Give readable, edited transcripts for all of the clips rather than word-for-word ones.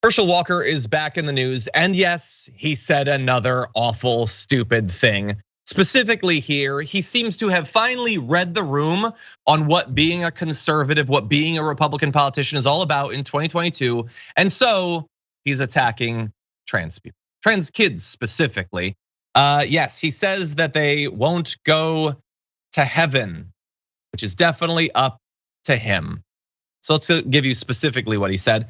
Herschel Walker is back in the news, and yes, he said another awful, stupid thing. Specifically here, he seems to have finally read the room on what being a conservative, what being a Republican politician is all about in 2022. And so he's attacking trans people, trans kids specifically. Yes, he says that they won't go to heaven, which is definitely up to him. So let's give you specifically what he said.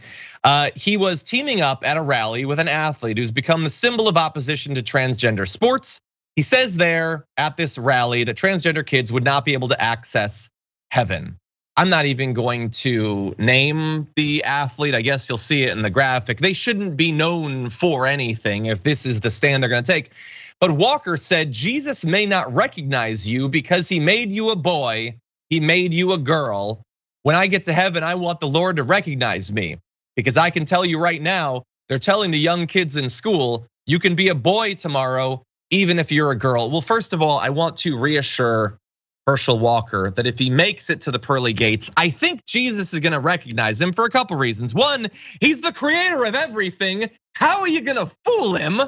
He was teaming up at a rally with an athlete who's become the symbol of opposition to transgender sports. He says there at this rally that transgender kids would not be able to access heaven. I'm not even going to name the athlete. I guess you'll see it in the graphic. They shouldn't be known for anything if this is the stand they're gonna take. But Walker said Jesus may not recognize you because he made you a boy, he made you a girl. When I get to heaven, I want the Lord to recognize me, because I can tell you right now, they're telling the young kids in school, you can be a boy tomorrow, even if you're a girl. Well, first of all, I want to reassure Herschel Walker that if he makes it to the pearly gates, I think Jesus is gonna recognize him for a couple reasons. One, he's the creator of everything. How are you gonna fool him?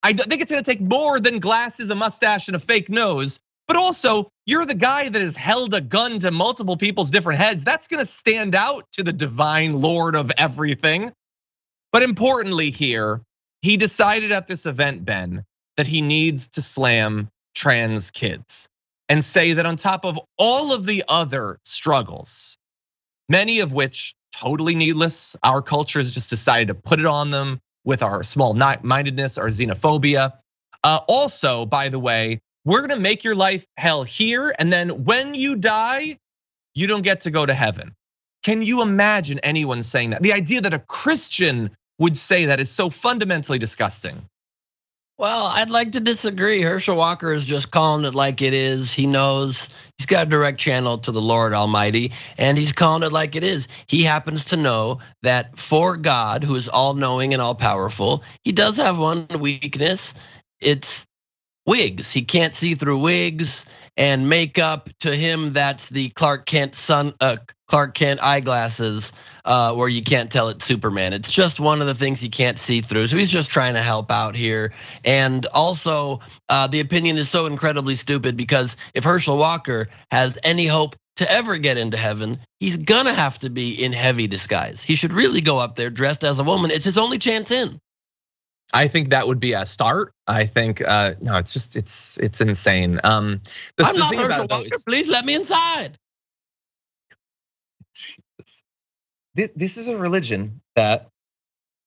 I think it's gonna take more than glasses, a mustache, and a fake nose. But also, you're the guy that has held a gun to multiple people's different heads. That's gonna stand out to the divine Lord of everything. But importantly here, he decided at this event, Ben, that he needs to slam trans kids and say that on top of all of the other struggles, many of which totally needless, our culture has just decided to put it on them with our small-mindedness, our xenophobia. Also, by the way, we're gonna make your life hell here, and then when you die, you don't get to go to heaven. Can you imagine anyone saying that? The idea that a Christian would say that is so fundamentally disgusting. Well, I'd like to disagree. Herschel Walker is just calling it like it is. He knows he's got a direct channel to the Lord Almighty, and he's calling it like it is. He happens to know that for God, who is all-knowing and all-powerful, he does have one weakness. It's wigs. He can't see through wigs and makeup. To him, that's the Clark Kent eyeglasses, where you can't tell it's Superman. It's just one of the things he can't see through. So he's just trying to help out here. And also, the opinion is so incredibly stupid because if Herschel Walker has any hope to ever get into heaven, he's gonna have to be in heavy disguise. He should really go up there dressed as a woman. It's his only chance in. I think that would be a start. I think no, it's just it's insane. I'm not Herschel Walker. Please let me inside. This is a religion that,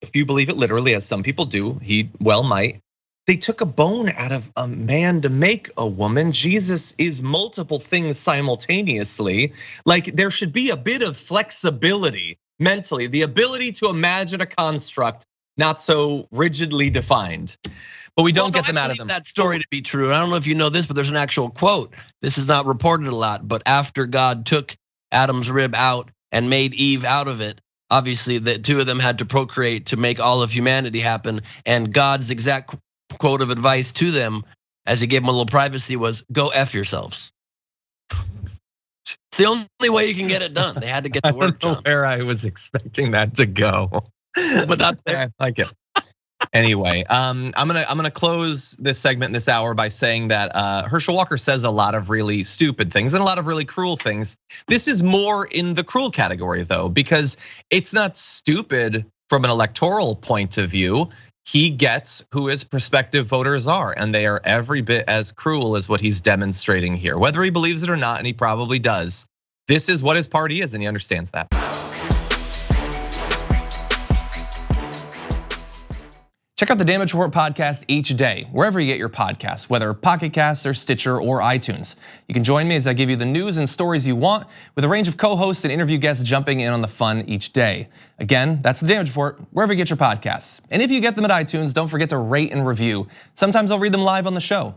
if you believe it literally, as some people do, he well might. They took a bone out of a man to make a woman. Jesus is multiple things simultaneously. Like there should be a bit of flexibility mentally, the ability to imagine a construct not so rigidly defined, but we don't get them out of them. That story to be true. I don't know if you know this, but there's an actual quote. This is not reported a lot, but after God took Adam's rib out and made Eve out of it, obviously the two of them had to procreate to make all of humanity happen. And God's exact quote of advice to them, as he gave them a little privacy, was go F yourselves. It's the only way you can get it done. They had to get to work. I don't know where I was expecting that to go. But not there. I like it. Anyway, I'm gonna close this segment this hour by saying that Herschel Walker says a lot of really stupid things and a lot of really cruel things. This is more in the cruel category though, because it's not stupid from an electoral point of view. He gets who his prospective voters are, and they are every bit as cruel as what he's demonstrating here, whether he believes it or not, and he probably does. This is what his party is, and he understands that. Check out the Damage Report podcast each day, wherever you get your podcasts, whether Pocket Casts or Stitcher or iTunes. You can join me as I give you the news and stories you want, with a range of co-hosts and interview guests jumping in on the fun each day. Again, that's the Damage Report, wherever you get your podcasts. And if you get them at iTunes, don't forget to rate and review. Sometimes I'll read them live on the show.